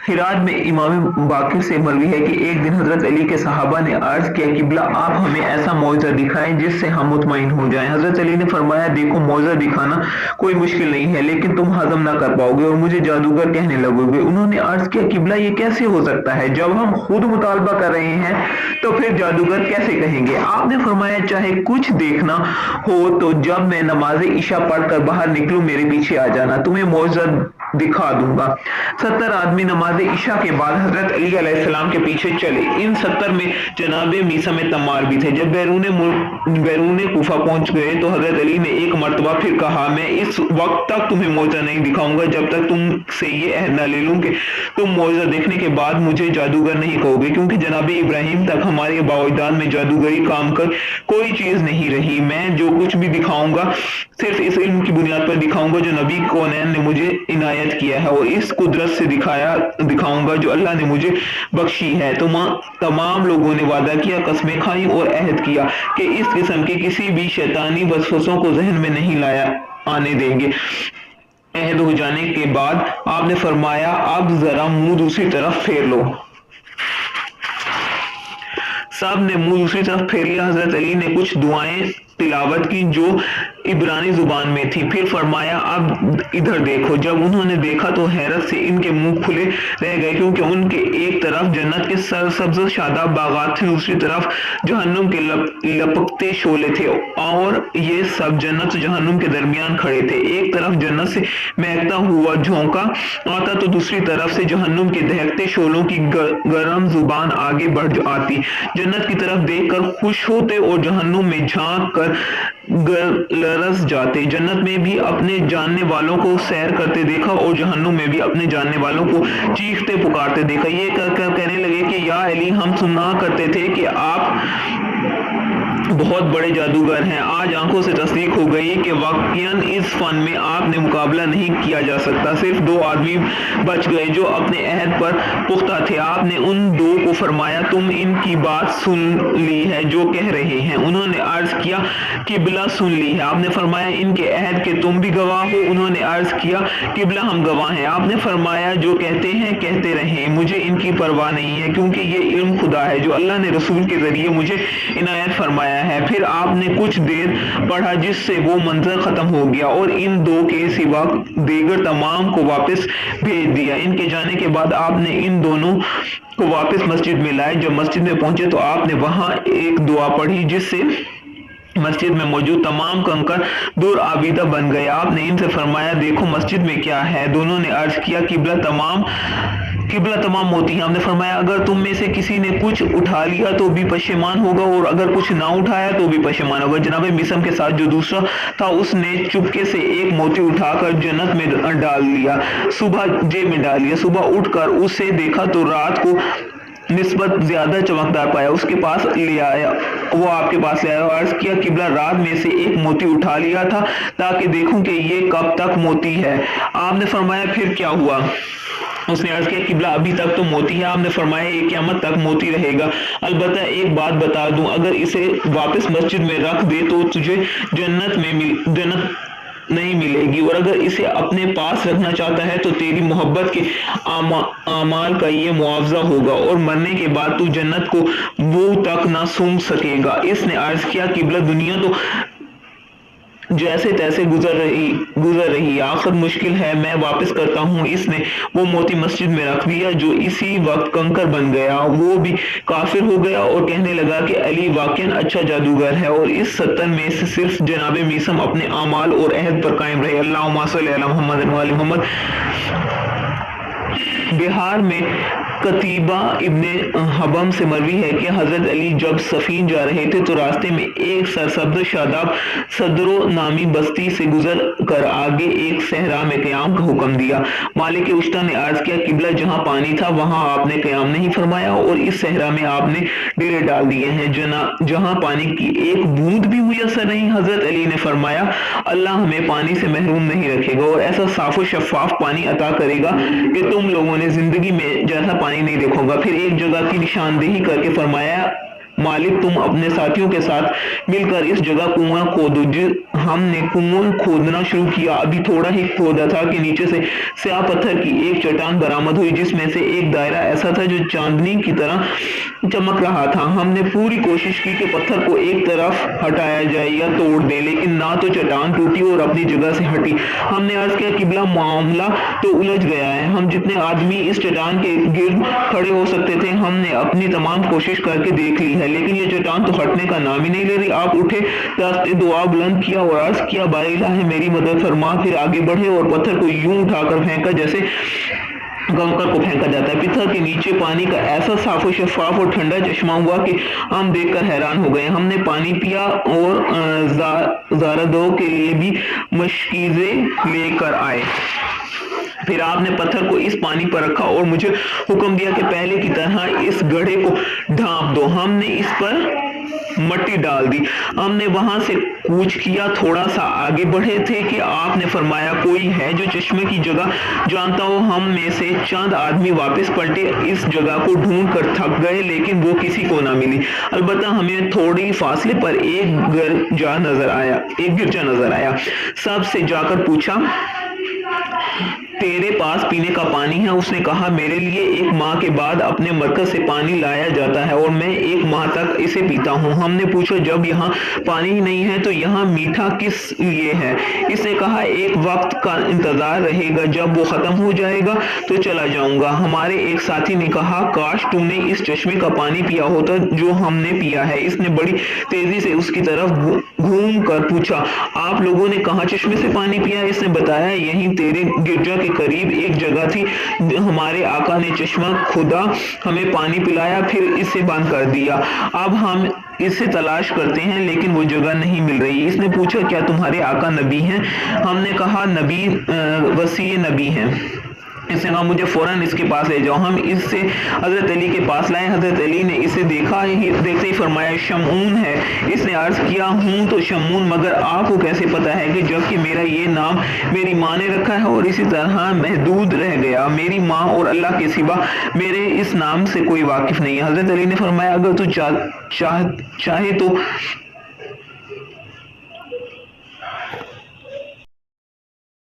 हिरात में इमाम बाकिर से मरवी है कि एक दिन हजरत अली के सहाबा ने अर्ज किया किबला आप हमें ऐसा मौजज़ा दिखाएं जिससे हम मुतमईन हो जाएं। हजरत अली ने फरमाया देखो मौजज़ा दिखाना कोई मुश्किल नहीं है लेकिन तुम हजम ना कर पाओगे और मुझे जादूगर कहने लगोगे। उन्होंने अर्ज किया किबला ये कैसे हो सकता है, जब हम खुद मुतालबा कर रहे हैं तो फिर जादूगर कैसे कहेंगे। आपने फरमाया चाहे कुछ देखना हो तो जब मैं नमाज इशा पढ़कर बाहर निकलूं मेरे पीछे आ जाना, तुम्हें मौजज़ा दिखा दूंगा। 70 आदमी नमाज इशा के बाद हजरत अली अलैहिस्सलाम के पीछे चले। इन 70 में जनाब मीसम तम्मार भी थे। जब बैरून कूफा पहुंच गए तो हजरत अली ने एक मरतबा फिर कहा मैं इस वक्त तक तुम्हें मौजज़ा नहीं दिखाऊंगा जब तक तुमसे ये अहद न ले लूं कि तुम मौजज़ा देखने के बाद मुझे जादूगर नहीं कहोगे, क्योंकि जनाब इब्राहिम तक हमारे बावजदाद में जादूगरी काम कर कोई चीज नहीं रही। मैं जो कुछ भी दिखाऊंगा सिर्फ इस इल्म की बुनियाद पर दिखाऊंगा जो नबी कौनैन ने मुझे इनायत किया है और इस कुदरत से दिखाऊंगा जो अल्लाह ने मुझे बख्शी है। तमाम लोगों ने वादा किया, कस्में खाई और अहद किया कि इस किस्म के किसी भी शैतानी वसवसों को जहन में नहीं आने देंगे। अहद हो जाने के बाद आपने फरमाया अब जरा मुंह दूसरी तरफ फेर लो। सब ने मुंह दूसरी तरफ फेर लिया। हजरत अली ने कुछ दुआएं तिलावत की जो इब्रानी जुबान में थी, फिर फरमाया अब इधर देखो। जब उन्होंने देखा तो हैरत से इनके मुंह खुले रह गए, क्योंकि उनके एक तरफ जन्नत के सरसब्ज शादाब बागात थे, दूसरी तरफ जहन्नुम के लपकते शोले थे और ये सब जन्नत और जहन्नुम के दरमियान खड़े थे। एक तरफ जन्नत से महकता हुआ झोंका आता तो दूसरी तरफ से जहन्नुम के दहकते शोलों की गरम जुबान आगे बढ़ आती। जन्नत की तरफ देखकर खुश होते और जहन्नुम में झांक कर लरस जाते। जन्नत में भी अपने जानने वालों को सैर करते देखा और जहन्नुम में भी अपने जानने वालों को चीखते पुकारते देखा। ये कहने लगे कि या अली हम सुना करते थे कि आप बहुत बड़े जादूगर हैं। आज आंखों से तस्दीक हो गई कि वाकईन इस फन में आपने मुकाबला नहीं किया जा सकता। सिर्फ 2 आदमी बच गए जो अपने अहद पर पुख्ता थे। आपने उन 2 को फरमाया तुम इनकी बात सुन ली है जो कह रहे हैं। उन्होंने अर्ज किया किबला सुन ली है। आपने फरमाया इनके अहद के तुम भी गवाह हो। उन्होंने अर्ज किया किबला हम गवाह हैं। आपने फरमाया जो कहते हैं कहते रहें, मुझे इनकी परवाह नहीं है, क्योंकि ये इल्म खुदा है जो अल्लाह ने रसूल के जरिए मुझे इनायत फरमाया है। फिर आपने कुछ देर पढ़ा जिससे वो मंजर खत्म हो गया और इन 2 के सिवा दीगर तमाम को वापस भेज दिया। इनके जाने के बाद आपने इन दोनों को वापस मस्जिद में लाए। जब मस्जिद में पहुंचे तो आपने वहां एक दुआ पढ़ी जिससे मस्जिद में मौजूद तमाम कंकर दूर आबिदा बन गए। आपने इनसे फरमाया देखो मस्जिद में क्या है। दोनों ने अर्ज किया किबला तमाम मोती हैं। आपने फरमाया अगर तुम में से किसी ने कुछ उठा लिया तो भी पशेमान होगा और अगर कुछ ना उठाया तो भी पशेमान होगा। जनाब मिसम के साथ जो दूसरा था उसने चुपके से एक मोती उठाकर जन्नत में डाल लिया, सुबह जेब में डाल लिया। सुबह उठकर उसे देखा तो रात को निस्बत ज्यादा चमकदार पाया। उसके पास ले आया, वो आपके पास ले आया और अर्ज किया किबला रात में से एक मोती उठा लिया था ताकि देखूं कि ये कब तक मोती है। आपने फरमाया फिर क्या हुआ। उसने अर्ज किया किबला अभी तक तो मोती है। आपने फरमाया ये क़यामत तक मोती रहेगा। अलबत्ता एक बात बता दूं, अगर इसे वापस मस्जिद में रख दे तो तुझे जन्नत नहीं मिलेगी और अगर इसे अपने पास रखना चाहता है तो तेरी मोहब्बत के आमाल का ये मुआवजा होगा और मरने के बाद तू जन्नत को वो तक ना सूंघ सकेगा। इसने अर्ज किया किबला दुनिया तो जैसे तैसे गुजर रही आखिर मुश्किल है, मैं वापस करता हूँ। इसने वो मोती मस्जिद में रख दिया जो इसी वक्त कंकर बन गया। वो भी काफिर हो गया और कहने लगा कि अली वाकई अच्छा जादूगर है और इस 70 में से सिर्फ जनाब मीसम अपने आमाल और अहद पर कायम रहे। अल्लाहुम्मा सल्ली अला मुहम्मद व आलि मुहम्मद। बिहार में कतीबा इब्ने हबम से मरवी है कि हजरत अली जब सफीन जा रहे थे तो रास्ते में एक सरसब्ज शादाब सदरो नामी बस्ती से गुजर कर आगे एक सहरा में क़याम का हुक्म दिया। मालिक उश्ता ने अर्ज किया किबला जहां पानी था वहां आपने क़याम नहीं फरमाया और इस सहरा में आपने डेरे डाल दिए हैं जहां पानी की एक बूंद भी मुयसर नहीं। हजरत अली ने फरमाया अल्लाह हमें पानी से महरूम नहीं रखेगा और ऐसा साफ शफाफ पानी अता करेगा कि तुम लोगों ने जिंदगी में जैसा पानी नहीं देखोगा। फिर एक जगह की निशानदेही करके फरमाया मालिक तुम अपने साथियों के साथ मिलकर इस जगह कुआं खोदो। हमने कुआं खोदना शुरू किया। अभी थोड़ा ही खोदा था कि नीचे से स्याह पत्थर की एक चट्टान बरामद हुई, जिसमें से एक दायरा ऐसा था जो चांदनी की तरह चमक रहा था। हमने पूरी कोशिश की कि पत्थर को एक तरफ हटाया जाए या तोड़ दे, लेकिन ना तो चट्टान टूटी और अपनी जगह से हटी। हमने अर्ज किया, किबला मामला तो उलझ गया है। हम जितने आदमी इस चट्टान के गिर्द खड़े हो सकते थे, हमने अपनी तमाम कोशिश करके देख ली है, लेकिन ये चट्टान तो हटने का नाम ही नहीं ले रही। आप उठे, दस्ते दुआ बुलंद किया और अर्ज किया, बारी इलाही मेरी मदद फरमा। फिर आगे बढ़े और पत्थर को यूं उठाकर फेंका जैसे कंकर को फेंका जाता है। पत्थर के नीचे पानी का ऐसा साफ और शफाफ और ठंडा चश्मा हुआ कि हम देखकर हैरान हो गए। हमने पानी पिया और ज़ारदों के लिए भी मशकीज़े लेकर आए। फिर आपने पत्थर को इस पानी पर रखा और मुझे हुक्म दिया कि पहले की तरह इस गड्ढे को ढांप दो। हमने इस पर मट्टी डाल दी। हमने वहां से कूच किया। थोड़ा सा आगे बढ़े थे कि आपने फरमाया, कोई है जो चश्मे की जगह जानता हो? हम में से चंद आदमी वापस पलटे, इस जगह को ढूंढ कर थक गए, लेकिन वो किसी को ना मिली। अलबत्ता हमें थोड़ी फासले पर एक गिरजा नजर आया। सबसे जाकर पूछा, तेरे पास पीने का पानी है? उसने कहा, मेरे लिए एक माह के बाद अपने मरकज से पानी लाया जाता है और मैं एक माह तक इसे पीता हूँ। हमने पूछा, जब यहाँ पानी ही नहीं है तो यहाँ मीठा किस लिए है? इसने कहा, एक वक्त का इंतजार रहेगा, जब वो खत्म हो जाएगा तो चला जाऊंगा। हमारे एक साथी ने कहा, काश तुमने इस चश्मे का पानी पिया होता जो हमने पिया है। इसने बड़ी तेजी से उसकी तरफ घूम कर पूछा, आप लोगों ने कहाँ चश्मे से पानी पिया? इसने बताया, यहीं तेरे गिरजा के करीब एक जगह थी। हमारे आका ने चश्मा खुदा हमें पानी पिलाया, फिर इसे बंद कर दिया। अब हम इसे तलाश करते हैं, लेकिन वो जगह नहीं मिल रही। इसने पूछा, क्या तुम्हारे आका नबी हैं? हमने कहा, नबी वसी नबी हैं। इसने कहा, मुझे फौरन इसके पास ले जाओ। हम इससे हजरत अली के पास लाए। हजरत अली ने इसे देखते ही फरमाया, शमून है। इसने अर्ज किया, हूँ तो शमून, मगर आपको कैसे पता है कि जबकि मेरा ये नाम मेरी माँ ने रखा है और इसी तरह महदूद रह गया। मेरी माँ और अल्लाह के सिवा मेरे इस नाम से कोई वाकिफ नहीं है। हजरत अली ने फरमाया, अगर तू चाहे तो